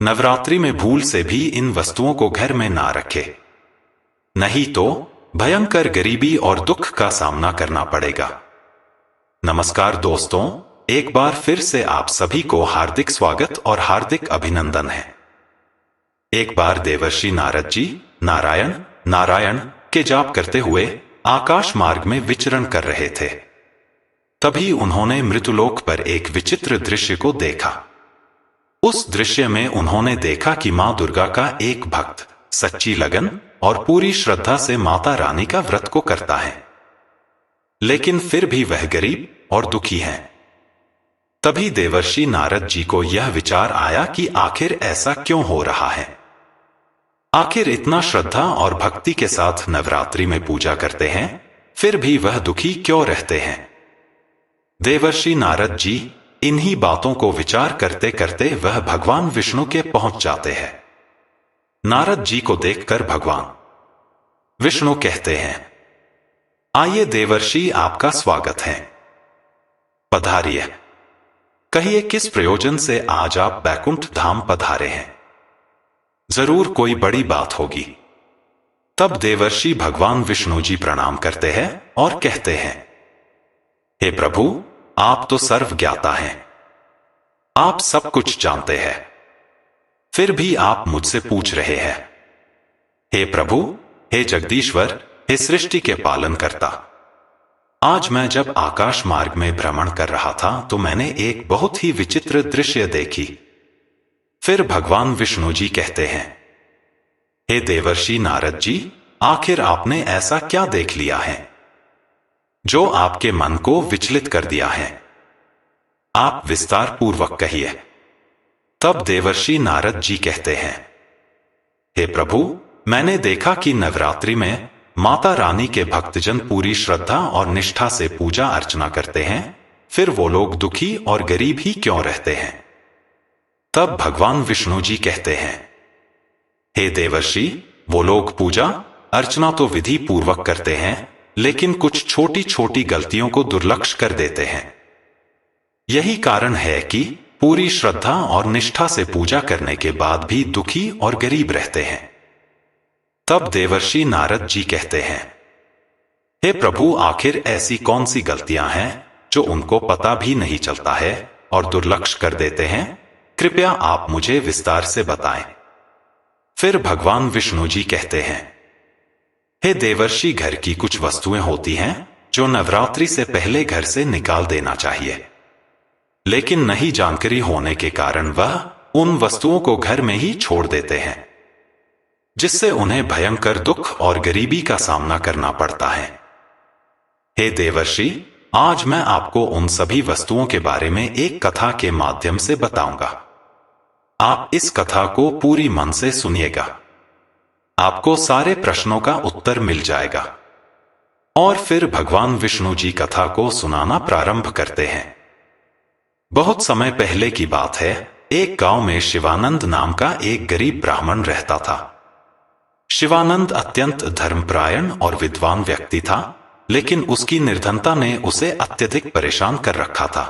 नवरात्रि में भूल से भी इन वस्तुओं को घर में ना रखे, नहीं तो भयंकर गरीबी और दुख का सामना करना पड़ेगा। नमस्कार दोस्तों, एक बार फिर से आप सभी को हार्दिक स्वागत और हार्दिक अभिनंदन है। एक बार देवर्षि नारद जी नारायण नारायण के जाप करते हुए आकाश मार्ग में विचरण कर रहे थे। तभी उन्होंने मृत्युलोक पर एक विचित्र दृश्य को देखा। उस दृश्य में उन्होंने देखा कि मां दुर्गा का एक भक्त सच्ची लगन और पूरी श्रद्धा से माता रानी का व्रत को करता है, लेकिन फिर भी वह गरीब और दुखी है। तभी देवर्षि नारद जी को यह विचार आया कि आखिर ऐसा क्यों हो रहा है। आखिर इतना श्रद्धा और भक्ति के साथ नवरात्रि में पूजा करते हैं, फिर भी वह दुखी क्यों रहते हैं। देवर्षि नारद जी इन्हीं बातों को विचार करते करते वह भगवान विष्णु के पहुंच जाते हैं। नारद जी को देखकर भगवान विष्णु कहते हैं, आइए देवर्षि, आपका स्वागत है, पधारिए। कहिए किस प्रयोजन से आज आप बैकुंठ धाम पधारे हैं। जरूर कोई बड़ी बात होगी। तब देवर्षि भगवान विष्णु जी प्रणाम करते हैं और कहते हैं, हे प्रभु, आप तो सर्वज्ञाता हैं, आप सब कुछ जानते हैं, फिर भी आप मुझसे पूछ रहे हैं। हे प्रभु, हे जगदीश्वर, हे सृष्टि के पालन करता, आज मैं जब आकाश मार्ग में भ्रमण कर रहा था तो मैंने एक बहुत ही विचित्र दृश्य देखी। फिर भगवान विष्णु जी कहते हैं, हे देवर्षि नारद जी, आखिर आपने ऐसा क्या देख लिया है जो आपके मन को विचलित कर दिया है। आप विस्तार पूर्वक कहिए। तब देवर्षि नारद जी कहते हैं, हे प्रभु, मैंने देखा कि नवरात्रि में माता रानी के भक्तजन पूरी श्रद्धा और निष्ठा से पूजा अर्चना करते हैं, फिर वो लोग दुखी और गरीब ही क्यों रहते हैं। तब भगवान विष्णु जी कहते हैं, हे देवर्षि, वो लोग पूजा अर्चना तो विधि पूर्वक करते हैं, लेकिन कुछ छोटी छोटी गलतियों को दुर्लक्ष्य कर देते हैं। यही कारण है कि पूरी श्रद्धा और निष्ठा से पूजा करने के बाद भी दुखी और गरीब रहते हैं। तब देवर्षि नारद जी कहते हैं, हे प्रभु, आखिर ऐसी कौन सी गलतियां हैं जो उनको पता भी नहीं चलता है और दुर्लक्ष्य कर देते हैं। कृपया आप मुझे विस्तार से बताएं। फिर भगवान विष्णु जी कहते हैं, हे देवर्षि, घर की कुछ वस्तुएं होती हैं जो नवरात्रि से पहले घर से निकाल देना चाहिए, लेकिन नहीं जानकारी होने के कारण वह उन वस्तुओं को घर में ही छोड़ देते हैं, जिससे उन्हें भयंकर दुख और गरीबी का सामना करना पड़ता है। हे देवर्षि, आज मैं आपको उन सभी वस्तुओं के बारे में एक कथा के माध्यम से बताऊंगा। आप इस कथा को पूरी मन से सुनिएगा, आपको सारे प्रश्नों का उत्तर मिल जाएगा। और फिर भगवान विष्णु जी कथा को सुनाना प्रारंभ करते हैं। बहुत समय पहले की बात है, एक गांव में शिवानंद नाम का एक गरीब ब्राह्मण रहता था। शिवानंद अत्यंत धर्मपरायण और विद्वान व्यक्ति था, लेकिन उसकी निर्धनता ने उसे अत्यधिक परेशान कर रखा था।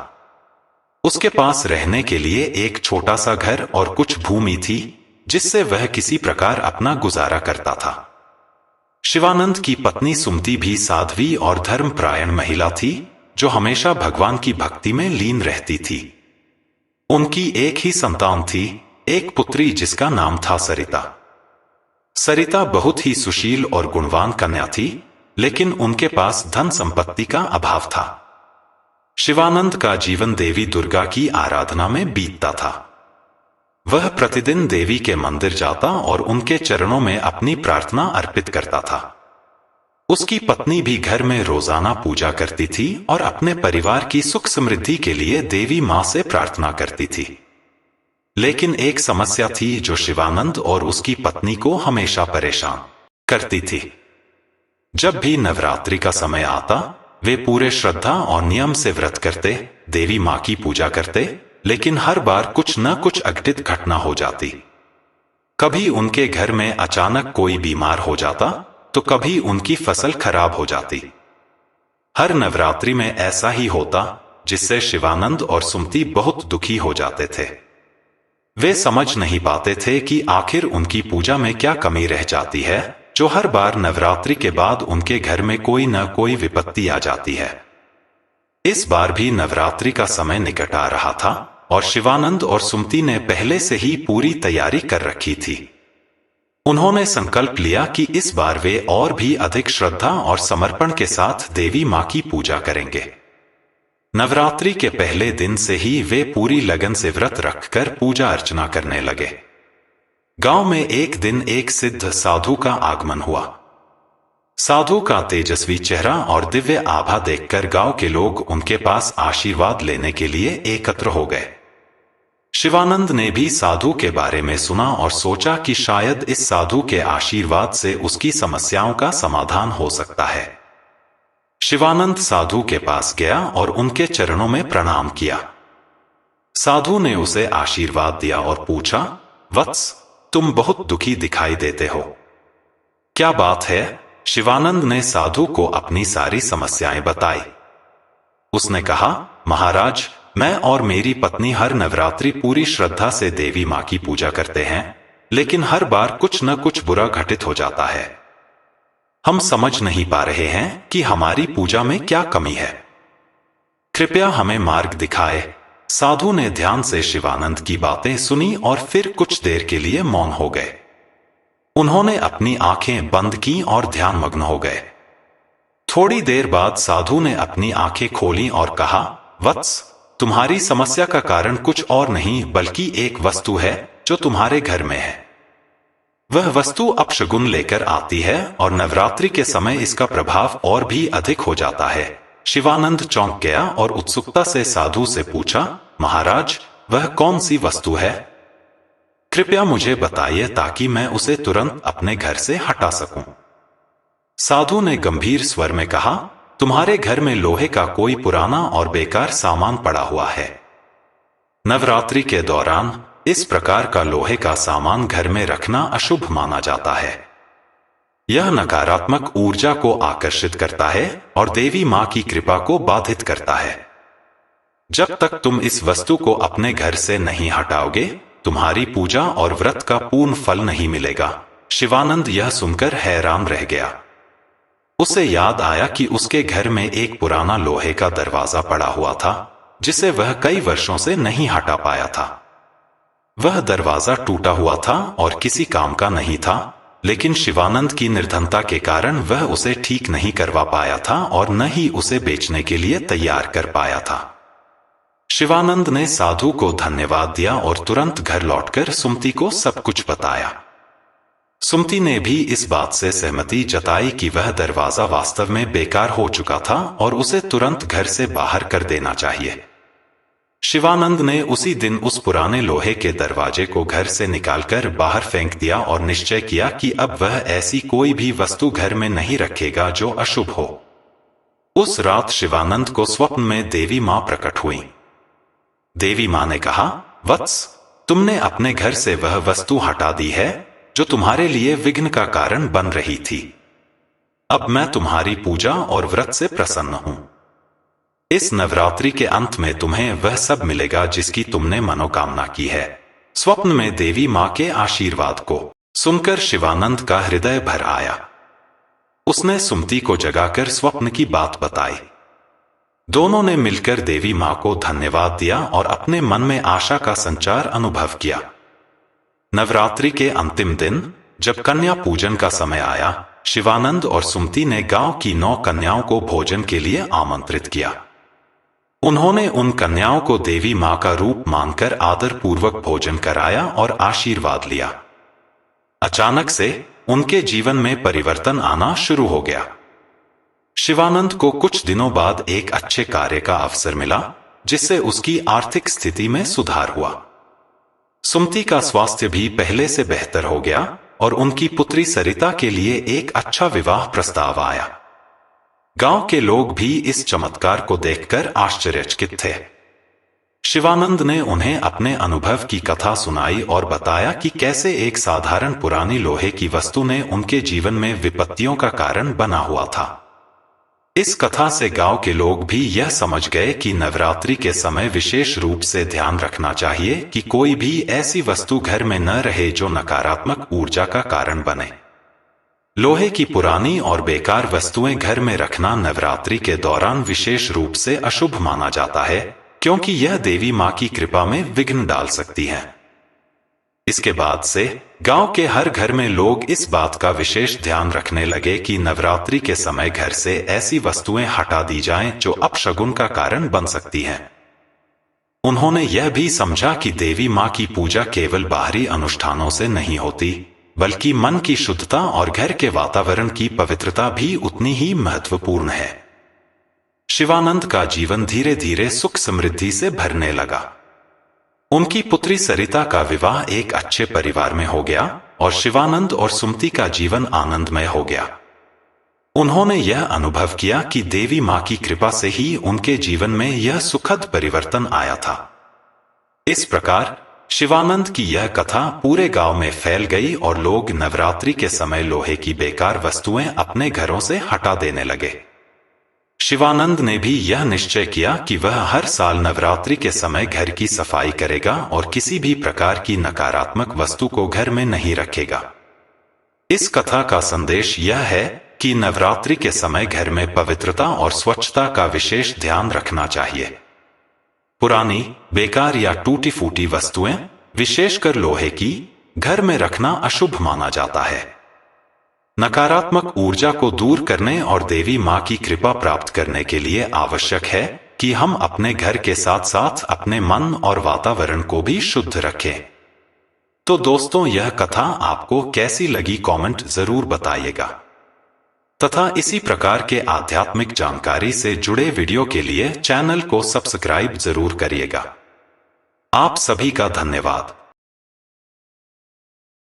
उसके पास रहने के लिए एक छोटा सा घर और कुछ भूमि थी, जिससे वह किसी प्रकार अपना गुजारा करता था। शिवानंद की पत्नी सुमति भी साध्वी और धर्मपरायण महिला थी, जो हमेशा भगवान की भक्ति में लीन रहती थी। उनकी एक ही संतान थी, एक पुत्री जिसका नाम था सरिता। सरिता बहुत ही सुशील और गुणवान कन्या थी, लेकिन उनके पास धन संपत्ति का अभाव था। शिवानंद का जीवन देवी दुर्गा की आराधना में बीतता था। वह प्रतिदिन देवी के मंदिर जाता और उनके चरणों में अपनी प्रार्थना अर्पित करता था। उसकी पत्नी भी घर में रोजाना पूजा करती थी और अपने परिवार की सुख समृद्धि के लिए देवी मां से प्रार्थना करती थी। लेकिन एक समस्या थी जो शिवानंद और उसकी पत्नी को हमेशा परेशान करती थी। जब भी नवरात्रि का समय आता, वे पूरे श्रद्धा और नियम से व्रत करते, देवी मां की पूजा करते, लेकिन हर बार कुछ न कुछ अघटित घटना हो जाती। कभी उनके घर में अचानक कोई बीमार हो जाता, तो कभी उनकी फसल खराब हो जाती। हर नवरात्रि में ऐसा ही होता, जिससे शिवानंद और सुमति बहुत दुखी हो जाते थे। वे समझ नहीं पाते थे कि आखिर उनकी पूजा में क्या कमी रह जाती है, जो हर बार नवरात्रि के बाद उनके घर में कोई न कोई विपत्ति आ जाती है। इस बार भी नवरात्रि का समय निकट आ रहा था और शिवानंद और सुमति ने पहले से ही पूरी तैयारी कर रखी थी। उन्होंने संकल्प लिया कि इस बार वे और भी अधिक श्रद्धा और समर्पण के साथ देवी मां की पूजा करेंगे। नवरात्रि के पहले दिन से ही वे पूरी लगन से व्रत रखकर पूजा अर्चना करने लगे। गांव में एक दिन एक सिद्ध साधु का आगमन हुआ। साधु का तेजस्वी चेहरा और दिव्य आभा देखकर गांव के लोग उनके पास आशीर्वाद लेने के लिए एकत्र हो गए। शिवानंद ने भी साधु के बारे में सुना और सोचा कि शायद इस साधु के आशीर्वाद से उसकी समस्याओं का समाधान हो सकता है। शिवानंद साधु के पास गया और उनके चरणों में प्रणाम किया। साधु ने उसे आशीर्वाद दिया और पूछा, वत्स, तुम बहुत दुखी दिखाई देते हो, क्या बात है? शिवानंद ने साधु को अपनी सारी समस्याएं बताई। उसने कहा, महाराज, मैं और मेरी पत्नी हर नवरात्रि पूरी श्रद्धा से देवी मां की पूजा करते हैं, लेकिन हर बार कुछ न कुछ बुरा घटित हो जाता है। हम समझ नहीं पा रहे हैं कि हमारी पूजा में क्या कमी है। कृपया हमें मार्ग दिखाए। साधु ने ध्यान से शिवानंद की बातें सुनी और फिर कुछ देर के लिए मौन हो गए। उन्होंने अपनी आंखें बंद की और ध्यानमग्न हो गए। थोड़ी देर बाद साधु ने अपनी आंखें खोली और कहा, वत्स, तुम्हारी समस्या का कारण कुछ और नहीं बल्कि एक वस्तु है जो तुम्हारे घर में है। वह वस्तु अपशगुन लेकर आती है और नवरात्रि के समय इसका प्रभाव और भी अधिक हो जाता है। शिवानंद चौंक गया और उत्सुकता से साधु से पूछा, महाराज, वह कौन सी वस्तु है? कृपया मुझे बताइए ताकि मैं उसे तुरंत अपने घर से हटा सकूं। साधु ने गंभीर स्वर में कहा, तुम्हारे घर में लोहे का कोई पुराना और बेकार सामान पड़ा हुआ है। नवरात्रि के दौरान इस प्रकार का लोहे का सामान घर में रखना अशुभ माना जाता है। यह नकारात्मक ऊर्जा को आकर्षित करता है और देवी मां की कृपा को बाधित करता है। जब तक तुम इस वस्तु को अपने घर से नहीं हटाओगे, तुम्हारी पूजा और व्रत का पूर्ण फल नहीं मिलेगा। शिवानंद यह सुनकर हैरान रह गया। उसे याद आया कि उसके घर में एक पुराना लोहे का दरवाजा पड़ा हुआ था, जिसे वह कई वर्षों से नहीं हटा पाया था। वह दरवाजा टूटा हुआ था और किसी काम का नहीं था, लेकिन शिवानंद की निर्धनता के कारण वह उसे ठीक नहीं करवा पाया था और न ही उसे बेचने के लिए तैयार कर पाया था। शिवानंद ने साधु को धन्यवाद दिया और तुरंत घर लौटकर सुमति को सब कुछ बताया। सुमति ने भी इस बात से सहमति जताई कि वह दरवाजा वास्तव में बेकार हो चुका था और उसे तुरंत घर से बाहर कर देना चाहिए। शिवानंद ने उसी दिन उस पुराने लोहे के दरवाजे को घर से निकालकर बाहर फेंक दिया और निश्चय किया कि अब वह ऐसी कोई भी वस्तु घर में नहीं रखेगा जो अशुभ हो। उस रात शिवानंद को स्वप्न में देवी मां प्रकट हुई। देवी मां ने कहा, वत्स, तुमने अपने घर से वह वस्तु हटा दी है जो तुम्हारे लिए विघ्न का कारण बन रही थी। अब मैं तुम्हारी पूजा और व्रत से प्रसन्न हूं। इस नवरात्रि के अंत में तुम्हें वह सब मिलेगा जिसकी तुमने मनोकामना की है। स्वप्न में देवी मां के आशीर्वाद को सुनकर शिवानंद का हृदय भर आया। उसने सुमति को जगाकर स्वप्न की बात बताई। दोनों ने मिलकर देवी मां को धन्यवाद दिया और अपने मन में आशा का संचार अनुभव किया। नवरात्रि के अंतिम दिन जब कन्या पूजन का समय आया, शिवानंद और सुमति ने गांव की 9 कन्याओं को भोजन के लिए आमंत्रित किया। उन्होंने उन कन्याओं को देवी मां का रूप मानकर आदर पूर्वक भोजन कराया और आशीर्वाद लिया। अचानक से उनके जीवन में परिवर्तन आना शुरू हो गया। शिवानंद को कुछ दिनों बाद एक अच्छे कार्य का अवसर मिला, जिससे उसकी आर्थिक स्थिति में सुधार हुआ। सुमति का स्वास्थ्य भी पहले से बेहतर हो गया और उनकी पुत्री सरिता के लिए एक अच्छा विवाह प्रस्ताव आया। गांव के लोग भी इस चमत्कार को देखकर आश्चर्यचकित थे। शिवानंद ने उन्हें अपने अनुभव की कथा सुनाई और बताया कि कैसे एक साधारण पुरानी लोहे की वस्तु ने उनके जीवन में विपत्तियों का कारण बना हुआ था। इस कथा से गांव के लोग भी यह समझ गए कि नवरात्रि के समय विशेष रूप से ध्यान रखना चाहिए कि कोई भी ऐसी वस्तु घर में न रहे जो नकारात्मक ऊर्जा का कारण बने। लोहे की पुरानी और बेकार वस्तुएं घर में रखना नवरात्रि के दौरान विशेष रूप से अशुभ माना जाता है, क्योंकि यह देवी मां की कृपा में विघ्न डाल सकती है। इसके बाद से गांव के हर घर में लोग इस बात का विशेष ध्यान रखने लगे कि नवरात्रि के समय घर से ऐसी वस्तुएं हटा दी जाएं जो अपशगुन का कारण बन सकती हैं। उन्होंने यह भी समझा कि देवी मां की पूजा केवल बाहरी अनुष्ठानों से नहीं होती, बल्कि मन की शुद्धता और घर के वातावरण की पवित्रता भी उतनी ही महत्वपूर्ण है। शिवानंद का जीवन धीरे धीरे सुख समृद्धि से भरने लगा। उनकी पुत्री सरिता का विवाह एक अच्छे परिवार में हो गया और शिवानंद और सुमति का जीवन आनंदमय हो गया। उन्होंने यह अनुभव किया कि देवी मां की कृपा से ही उनके जीवन में यह सुखद परिवर्तन आया था। इस प्रकार शिवानंद की यह कथा पूरे गांव में फैल गई और लोग नवरात्रि के समय लोहे की बेकार वस्तुएं अपने घरों से हटा देने लगे। शिवानंद ने भी यह निश्चय किया कि वह हर साल नवरात्रि के समय घर की सफाई करेगा और किसी भी प्रकार की नकारात्मक वस्तु को घर में नहीं रखेगा। इस कथा का संदेश यह है कि नवरात्रि के समय घर में पवित्रता और स्वच्छता का विशेष ध्यान रखना चाहिए। पुरानी, बेकार या टूटी फूटी वस्तुएं, विशेषकर लोहे की, घर में रखना अशुभ माना जाता है। नकारात्मक ऊर्जा को दूर करने और देवी मां की कृपा प्राप्त करने के लिए आवश्यक है कि हम अपने घर के साथ साथ अपने मन और वातावरण को भी शुद्ध रखें। तो दोस्तों, यह कथा आपको कैसी लगी कमेंट जरूर बताइएगा, तथा इसी प्रकार के आध्यात्मिक जानकारी से जुड़े वीडियो के लिए चैनल को सब्सक्राइब जरूर करिएगा। आप सभी का धन्यवाद।